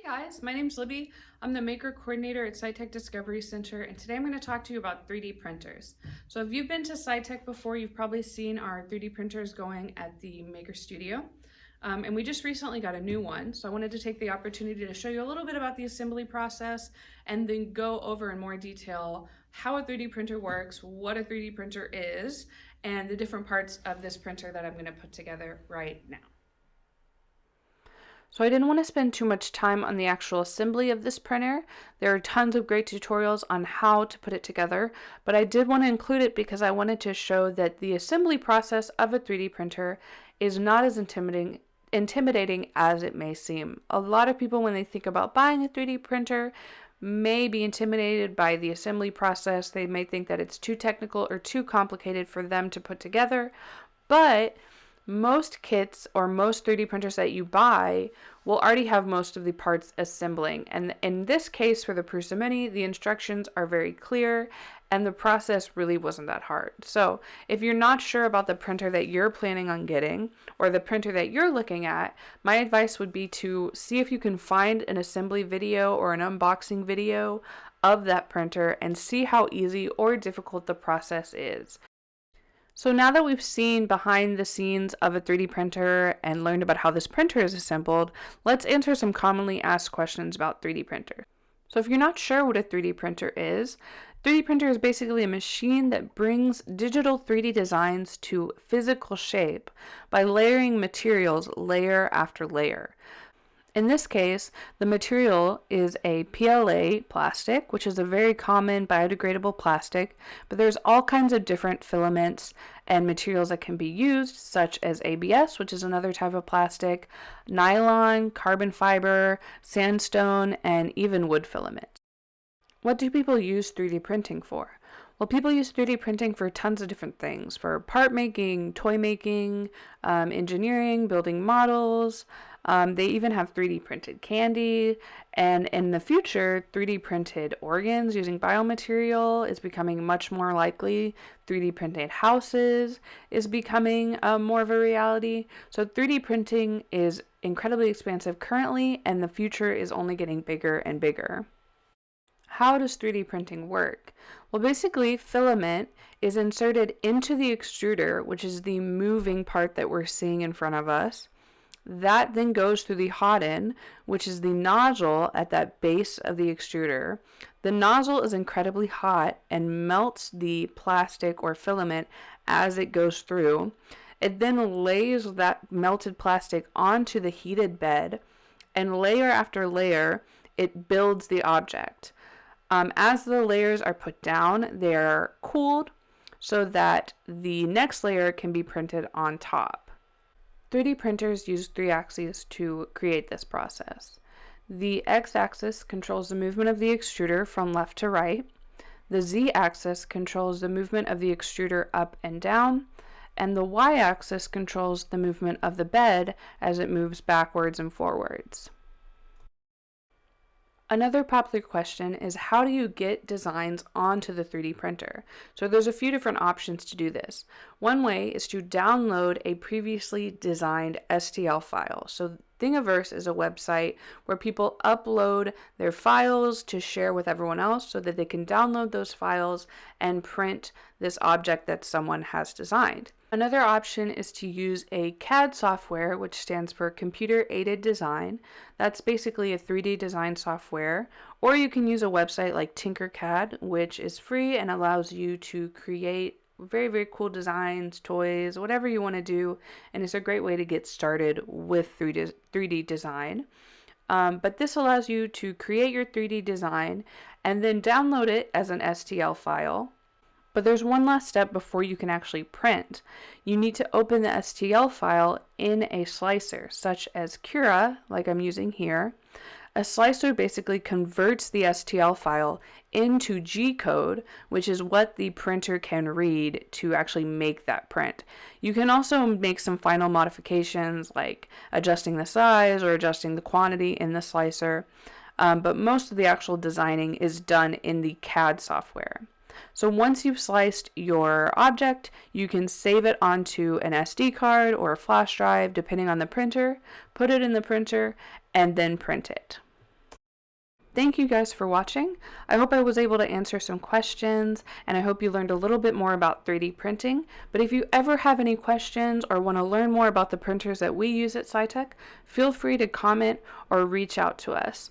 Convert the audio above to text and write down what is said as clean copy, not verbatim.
Hey guys, my name's Libby. I'm the Maker Coordinator at Sci-Tech Discovery Center, and today I'm going to talk to you about 3D printers. So if you've been to Sci-Tech before, you've probably seen our 3D printers going at the Maker Studio. And we just recently got a new one, so I wanted to take the opportunity to show you a little bit about the assembly process and then go over in more detail how a 3D printer works, what a 3D printer is, and the different parts of this printer that I'm going to put together right now. So I didn't want to spend too much time on the actual assembly of this printer. There are tons of great tutorials on how to put it together, but I did want to include it because I wanted to show that the assembly process of a 3D printer is not as intimidating as it may seem. A lot of people, when they think about buying a 3D printer, may be intimidated by the assembly process. They may think that it's too technical or too complicated for them to put together, but most kits or most 3D printers that you buy will already have most of the parts assembling. And in this case, for the Prusa Mini, the instructions are very clear and the process really wasn't that hard. So if you're not sure about the printer that you're planning on getting or the printer that you're looking at, my advice would be to see if you can find an assembly video or an unboxing video of that printer and see how easy or difficult the process is. So now that we've seen behind the scenes of a 3D printer and learned about how this printer is assembled, let's answer some commonly asked questions about 3D printers. So if you're not sure what a 3D printer is, 3D printer is basically a machine that brings digital 3D designs to physical shape by layering materials layer after layer. In this case, the material is a PLA plastic, which is a very common biodegradable plastic, but there's all kinds of different filaments and materials that can be used, such as ABS, which is another type of plastic, nylon, carbon fiber, sandstone, and even wood filament. What do people use 3D printing for? Well, people use 3D printing for tons of different things, for part making, toy making, engineering, building models. They even have 3D printed candy, and in the future, 3D printed organs using biomaterial is becoming much more likely. 3D printed houses is becoming more of a reality. So 3D printing is incredibly expansive currently, and the future is only getting bigger and bigger. How does 3D printing work? Well, basically, filament is inserted into the extruder, which is the moving part that we're seeing in front of us. That then goes through the hot end, which is the nozzle at that base of the extruder. The nozzle is incredibly hot and melts the plastic or filament as it goes through. It then lays that melted plastic onto the heated bed, and layer after layer, it builds the object. As the layers are put down, they're cooled so that the next layer can be printed on top. 3D printers use 3 axes to create this process. The x-axis controls the movement of the extruder from left to right. The z-axis controls the movement of the extruder up and down. And the y-axis controls the movement of the bed as it moves backwards and forwards. Another popular question is, how do you get designs onto the 3D printer? So there's a few different options to do this. One way is to download a previously designed STL file. So Thingiverse is a website where people upload their files to share with everyone else so that they can download those files and print this object that someone has designed. Another option is to use a CAD software, which stands for Computer Aided Design. That's basically a 3D design software. Or you can use a website like Tinkercad, which is free and allows you to create very, very cool designs, toys, whatever you want to do. And it's a great way to get started with 3D design. But this allows you to create your 3D design and then download it as an STL file. But there's one last step before you can actually print. You need to open the STL file in a slicer, such as Cura, like I'm using here. A slicer basically converts the STL file into G-code, which is what the printer can read to actually make that print. You can also make some final modifications, like adjusting the size or adjusting the quantity in the slicer, but most of the actual designing is done in the CAD software. So once you've sliced your object, you can save it onto an SD card or a flash drive, depending on the printer, put it in the printer, and then print it. Thank you guys for watching. I hope I was able to answer some questions, and I hope you learned a little bit more about 3D printing. But if you ever have any questions or want to learn more about the printers that we use at Sci-Tech, feel free to comment or reach out to us.